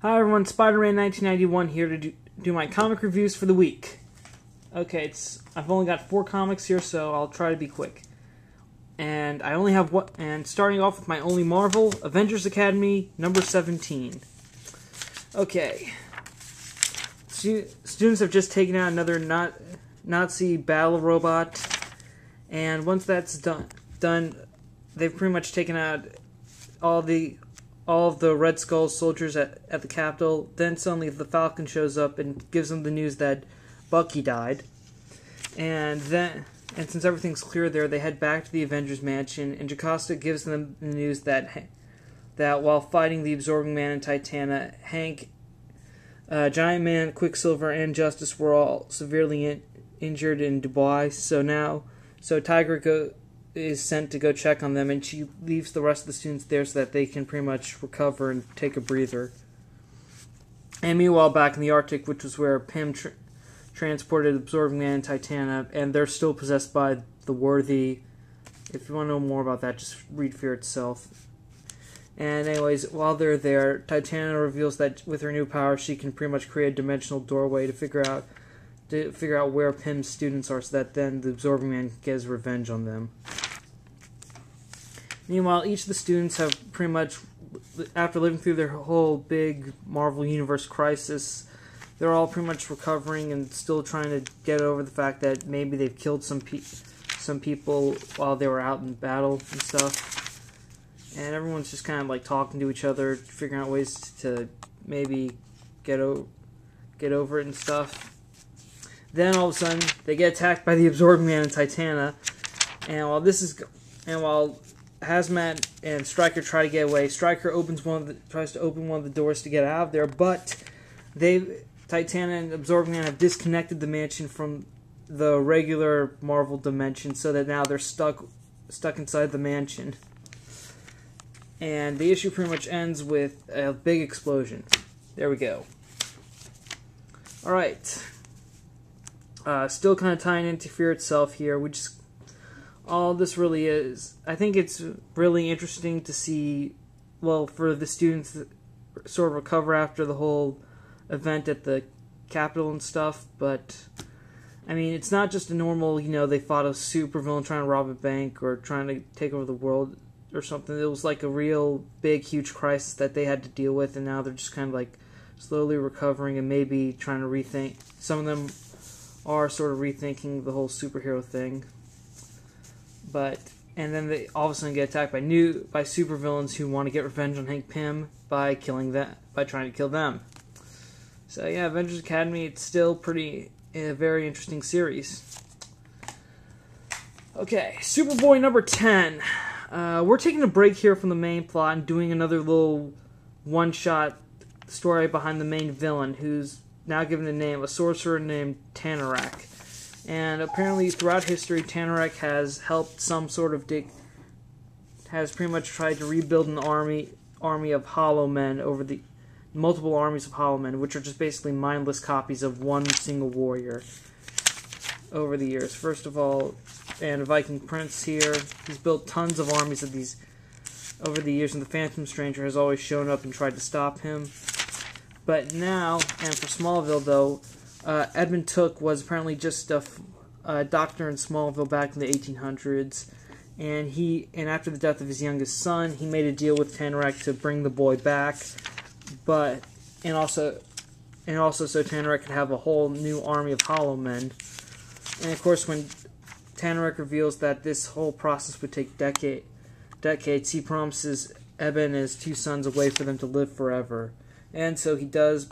Hi everyone, Spider-Man 1991 here to do my comic reviews for the week. Okay, I've only got 4 comics here, so I'll try to be quick. And I only have starting off with my only Marvel, Avengers Academy, number 17. Okay. Students have just taken out another Nazi battle robot, and once that's done, they've pretty much taken out all of the Red Skull soldiers at the Capitol. Then suddenly the Falcon shows up and gives them the news that Bucky died. And since everything's clear there, they head back to the Avengers mansion, and Jocasta gives them the news that while fighting the Absorbing Man and Titania, Hank, Giant Man, Quicksilver, and Justice were all severely injured in Dubai. So Tiger is sent to go check on them, and she leaves the rest of the students there so that they can pretty much recover and take a breather. And meanwhile, back in the Arctic, which was where Pym transported Absorbing Man and Titania, and they're still possessed by the Worthy. If you want to know more about that, just read Fear itself. And anyways, while they're there, Titania reveals that with her new power, she can pretty much create a dimensional doorway to figure out where Pym's students are, so that then the Absorbing Man gets revenge on them. Meanwhile, each of the students have pretty much, after living through their whole big Marvel Universe crisis, they're all pretty much recovering and still trying to get over the fact that maybe they've killed some people while they were out in battle and stuff. And everyone's just kind of like talking to each other, figuring out ways to maybe get over it and stuff. Then all of a sudden, they get attacked by the Absorbing Man and Titania, and while Hazmat and Stryker try to get away, Stryker tries to open one of the doors to get out of there, but Titania and Absorbing Man have disconnected the mansion from the regular Marvel dimension, so that now they're stuck inside the mansion. And the issue pretty much ends with a big explosion. There we go. Alright. Still kind of tying into Fear itself here, all this really is. I think it's really interesting to see, well, for the students that sort of recover after the whole event at the Capitol and stuff, but, I mean, it's not just a normal, they fought a supervillain trying to rob a bank or trying to take over the world or something. It was like a real big, huge crisis that they had to deal with, and now they're just kind of like slowly recovering and maybe trying to rethink. Some of them are sort of rethinking the whole superhero thing. And then they all of a sudden get attacked by supervillains who want to get revenge on Hank Pym by trying to kill them. So yeah, Avengers Academy, it's still a very interesting series. Okay, Superboy number 10. We're taking a break here from the main plot and doing another little one-shot story behind the main villain, who's now given a name, a sorcerer named Tanarak. And apparently throughout history, Tanarak has helped has pretty much tried to rebuild an army of Hollow Men over the multiple armies of Hollow Men, which are just basically mindless copies of one single warrior over the years. First of all, and a Viking Prince here, he's built tons of armies of these over the years, and the Phantom Stranger has always shown up and tried to stop him. But now, and for Smallville though, Edmund Took was apparently just a doctor in Smallville back in the 1800s, and after the death of his youngest son, he made a deal with Tanarak to bring the boy back, and also so Tanarak could have a whole new army of Hollow Men. And of course, when Tanarak reveals that this whole process would take decades, he promises Eben and his 2 sons a way for them to live forever. And so he does,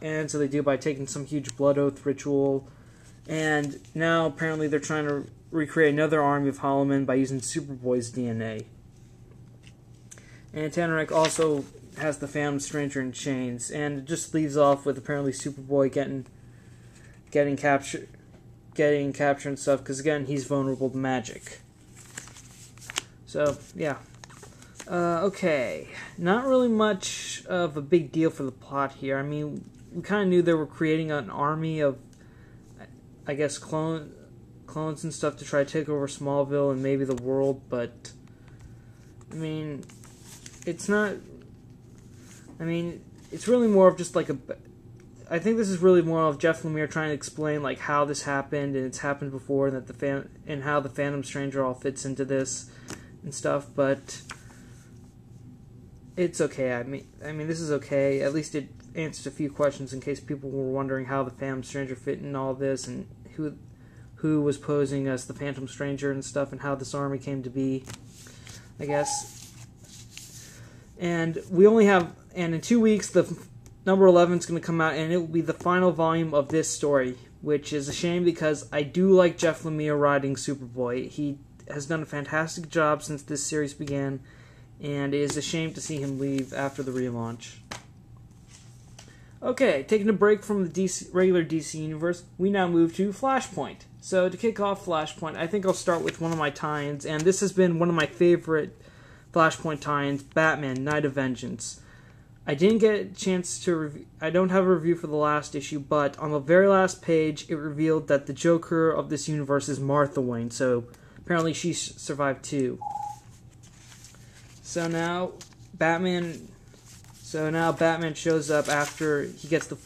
and so they do by taking some huge blood oath ritual. And now apparently they're trying to recreate another army of Hollow Men by using Superboy's DNA. And Tanarak also has the Phantom Stranger in chains, and it just leaves off with apparently Superboy getting captured and stuff, because again, he's vulnerable to magic. So yeah. Okay, not really much of a big deal for the plot here. I mean, we kind of knew they were creating an army of, I guess, clones and stuff to try to take over Smallville and maybe the world, but, I mean, it's not, I mean, it's really more of just like I think this is really more of Jeff Lemire trying to explain like how this happened and it's happened before, and that and how the Phantom Stranger all fits into this and stuff. But it's okay. I mean, this is okay. At least it answers a few questions in case people were wondering how the Phantom Stranger fit in all this, and who was posing as the Phantom Stranger and stuff, and how this army came to be, I guess. And in 2 weeks, the number 11 is going to come out, and it will be the final volume of this story, which is a shame because I do like Jeff Lemire writing Superboy. He has done a fantastic job since this series began, and it is a shame to see him leave after the relaunch. Okay, taking a break from the regular DC universe, we now move to Flashpoint. So to kick off Flashpoint, I think I'll start with one of my tie-ins, and this has been one of my favorite Flashpoint tie-ins, Batman, Night of Vengeance. I didn't get a chance to review. I don't have a review for the last issue, but on the very last page, it revealed that the Joker of this universe is Martha Wayne, so apparently she survived too. So now Batman shows up after he gets the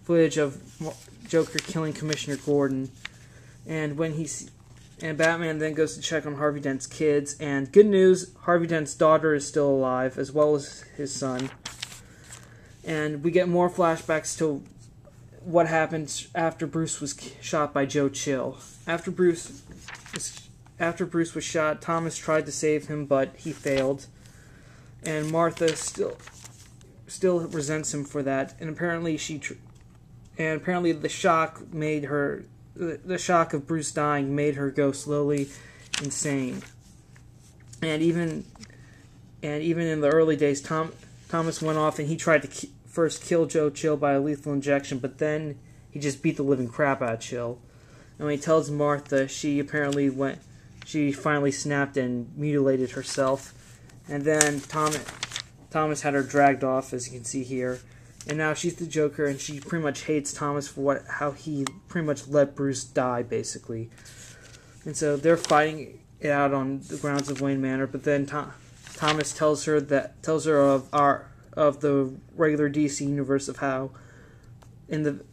footage of Joker killing Commissioner Gordon, and Batman then goes to check on Harvey Dent's kids. And good news, Harvey Dent's daughter is still alive, as well as his son. And we get more flashbacks to what happened after Bruce was shot by Joe Chill. After Bruce was shot, Thomas tried to save him, but he failed. And Martha still resents him for that. And apparently the shock of Bruce dying made her go slowly insane. And even in the early days, Thomas went off and he tried to first kill Joe Chill by a lethal injection, but then he just beat the living crap out of Chill. And when he tells Martha, she finally snapped and mutilated herself. And then Thomas had her dragged off, as you can see here. And now she's the Joker, and she pretty much hates Thomas for how he pretty much let Bruce die, basically. And so they're fighting it out on the grounds of Wayne Manor. But then Thomas tells her of the regular DC universe of how in the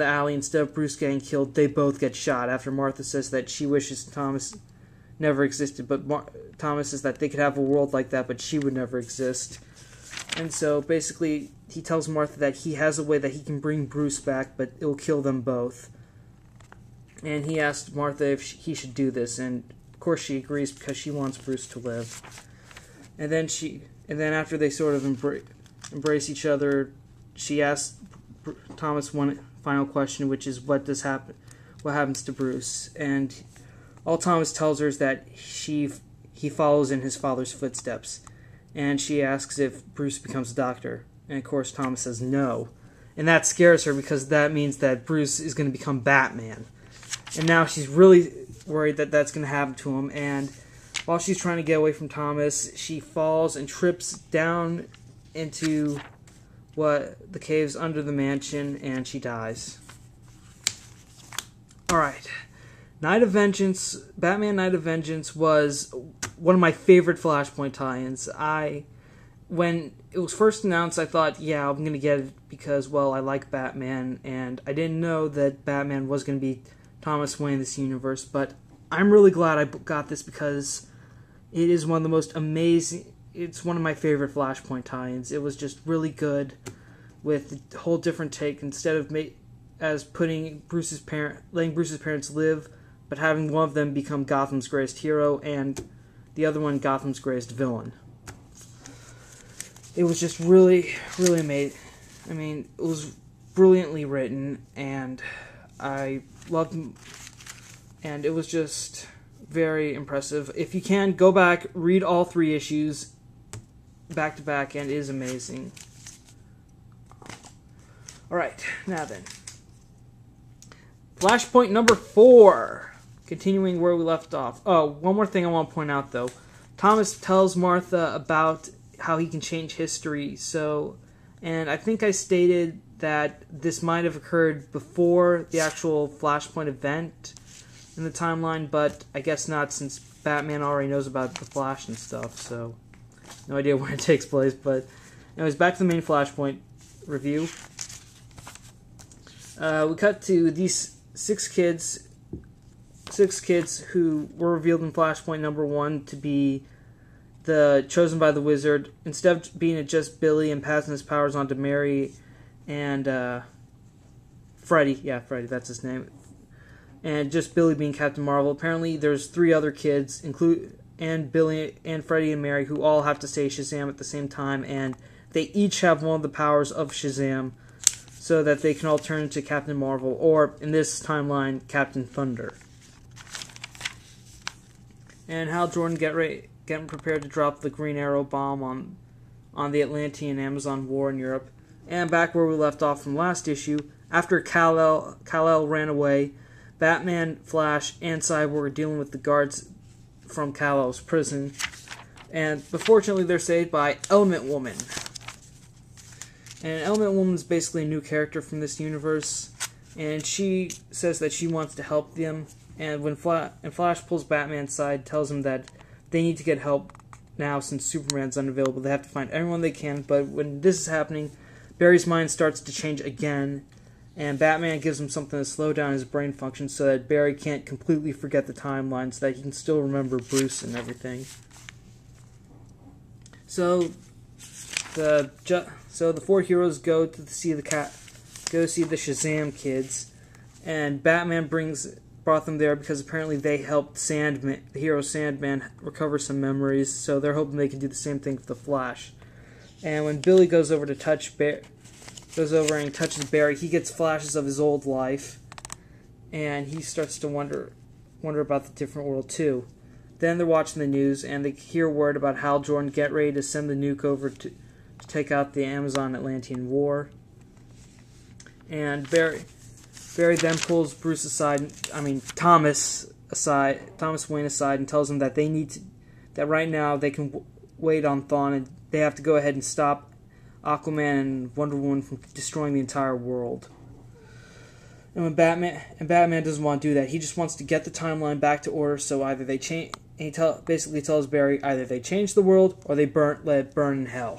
alley, instead of Bruce getting killed, they both get shot. After Martha says that she wishes Thomas never existed, but Thomas says that they could have a world like that, but she would never exist. And so basically, he tells Martha that he has a way that he can bring Bruce back, but it will kill them both. And he asked Martha if he should do this, and of course she agrees because she wants Bruce to live. And then after they sort of embrace each other, she asks Thomas one final question, which is what happens to Bruce? And all Thomas tells her is that he follows in his father's footsteps. And she asks if Bruce becomes a doctor. And of course Thomas says no. And that scares her because that means that Bruce is going to become Batman. And now she's really worried that that's going to happen to him. And while she's trying to get away from Thomas, she falls and trips down into the caves under the mansion, and she dies. Alright. Night of Vengeance, Batman Night of Vengeance was one of my favorite Flashpoint tie-ins. When it was first announced, I thought, yeah, I'm going to get it because, well, I like Batman, and I didn't know that Batman was going to be Thomas Wayne in this universe, but I'm really glad I got this because it is one of the most amazing, it's one of my favorite Flashpoint tie-ins. It was just really good with a whole different take. Instead of letting Bruce's parents live, but having one of them become Gotham's greatest hero and the other one Gotham's greatest villain. It was just really, really amazing. I mean, it was brilliantly written, and I loved, and it was just very impressive. If you can, go back, read all 3 issues back to back, and it is amazing. Alright, now then. Flashpoint number 4. Continuing where we left off. Oh, one more thing I want to point out, though. Thomas tells Martha about how he can change history, and I think I stated that this might have occurred before the actual Flashpoint event in the timeline, but I guess not, since Batman already knows about the Flash and stuff, so no idea when it takes place. But anyways, back to the main Flashpoint. review. We cut to these six kids who were revealed in Flashpoint #1 to be the chosen by the Wizard. Instead of being just Billy and passing his powers on to Mary and Freddy. Yeah, Freddy, that's his name. And just Billy being Captain Marvel. Apparently, there's 3 other kids, and Billy and Freddy and Mary, who all have to say Shazam at the same time, and they each have one of the powers of Shazam, so that they can all turn into Captain Marvel, or in this timeline, Captain Thunder. And Hal Jordan getting prepared to drop the Green Arrow bomb on the Atlantean Amazon War in Europe. And back where we left off from last issue, after Kal-El ran away, Batman, Flash, and Cyborg are dealing with the guards from Kal-El's prison. But fortunately, they're saved by Element Woman. And Element Woman is basically a new character from this universe. And she says that she wants to help them. And when Flash pulls Batman's side, tells him that they need to get help now since Superman's unavailable. They have to find everyone they can. But when this is happening, Barry's mind starts to change again. And Batman gives him something to slow down his brain function so that Barry can't completely forget the timeline, so that he can still remember Bruce and everything. So the 4 heroes go to see the Shazam kids, and Batman brought them there because apparently they helped the hero Sandman recover some memories. So they're hoping they can do the same thing with the Flash. And when Billy goes over and touches Barry, he gets flashes of his old life, and he starts to wonder about the different world too. Then they're watching the news, and they hear word about Hal Jordan get ready to send the nuke over to take out the Amazon Atlantean War. And Barry then pulls Thomas Wayne aside, and tells him that that right now they can wait on Thawne, and they have to go ahead and stop Aquaman and Wonder Woman from destroying the entire world. And Batman doesn't want to do that. He just wants to get the timeline back to order. So either they change. He basically tells Barry either they change the world or they let it burn in hell.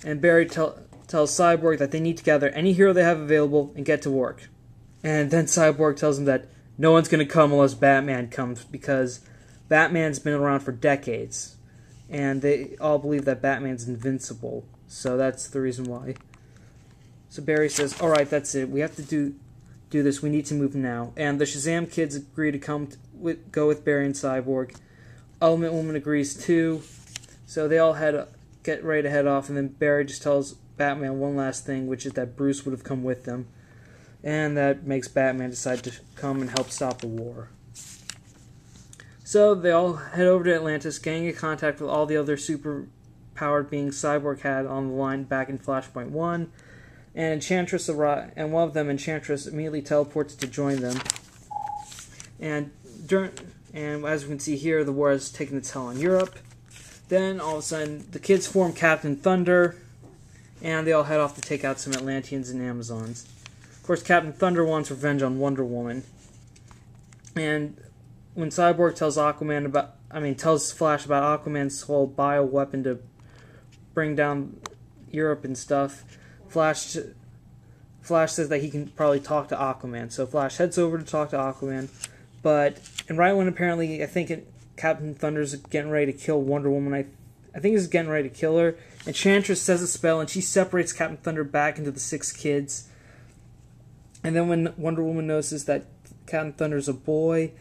And Barry tells Cyborg that they need to gather any hero they have available and get to work. And then Cyborg tells him that no one's going to come unless Batman comes, because Batman's been around for decades. And they all believe that Batman's invincible. So that's the reason why. So Barry says, alright, that's it. We have to do this. We need to move now. And the Shazam kids agree to go with Barry and Cyborg. Element Woman agrees too. So they all get ready to head off. And then Barry just tells Batman one last thing, which is that Bruce would have come with them. And that makes Batman decide to come and help stop the war. So they all head over to Atlantis, getting in contact with all the other super-powered beings Cyborg had on the line back in Flashpoint 1. And Enchantress arrives, and one of them, Enchantress, immediately teleports to join them. And as we can see here, the war has taken its toll on Europe. Then, all of a sudden, the kids form Captain Thunder, and they all head off to take out some Atlanteans and Amazons. Of course, Captain Thunder wants revenge on Wonder Woman. And when Cyborg tells Flash about Aquaman's whole bioweapon to bring down Europe and stuff, Flash says that he can probably talk to Aquaman. So Flash heads over to talk to Aquaman, and right when apparently Captain Thunder's getting ready to kill Wonder Woman, I think he's getting ready to kill her, Enchantress says a spell and she separates Captain Thunder back into the 6 kids. And then when Wonder Woman notices that Captain Thunder's a boy,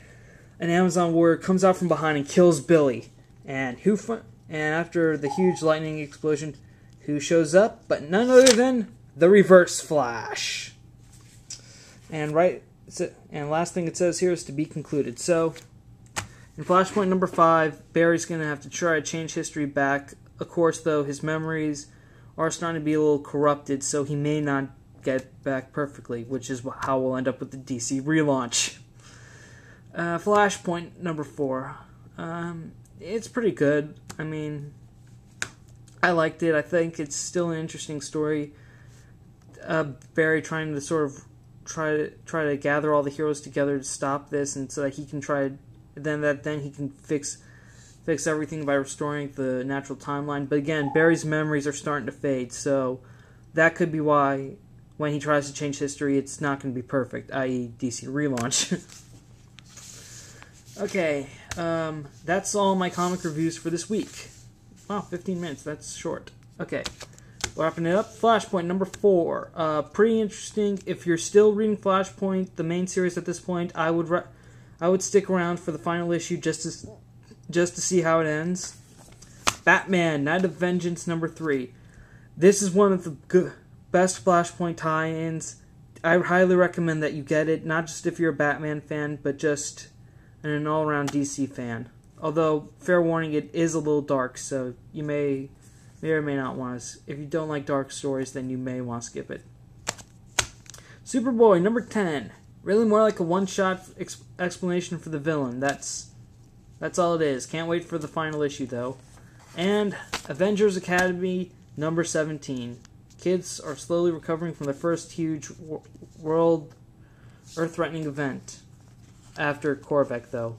an Amazon warrior comes out from behind and kills Billy. And after the huge lightning explosion, who shows up but none other than the Reverse Flash. And last thing it says here is to be concluded. So, in Flashpoint #5, Barry's going to have to try to change history back. Of course, though, his memories are starting to be a little corrupted, so he may not get back perfectly, which is how we'll end up with the DC relaunch. Flashpoint #4. It's pretty good. I mean, I liked it. I think it's still an interesting story. Barry trying to sort of try to gather all the heroes together to stop this, and so that he can then he can fix fix everything by restoring the natural timeline. But again, Barry's memories are starting to fade, so that could be why when he tries to change history, it's not going to be perfect, i.e. DC relaunch. Okay, that's all my comic reviews for this week. Wow, 15 minutes, that's short. Okay, wrapping it up, Flashpoint number 4. Pretty interesting. If you're still reading Flashpoint, the main series at this point, I would stick around for the final issue just to see how it ends. Batman, Night of Vengeance number 3. This is one of the best Flashpoint tie-ins. I highly recommend that you get it, not just if you're a Batman fan, but just an all-around DC fan. Although, fair warning, it is a little dark, so you may or may not want to. If you don't like dark stories, then you may want to skip it. Superboy, number 10. Really more like a one-shot explanation for the villain. That's all it is. Can't wait for the final issue, though. And Avengers Academy, number 17. Kids are slowly recovering from their first huge world earth-threatening event. After Korvac, though.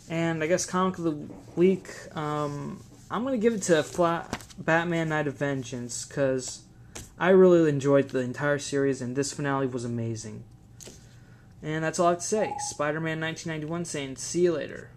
And I guess comic of the week, I'm going to give it to Batman Night of Vengeance, because I really enjoyed the entire series, and this finale was amazing. And that's all I have to say. Spider-Man 1991 saying, see you later.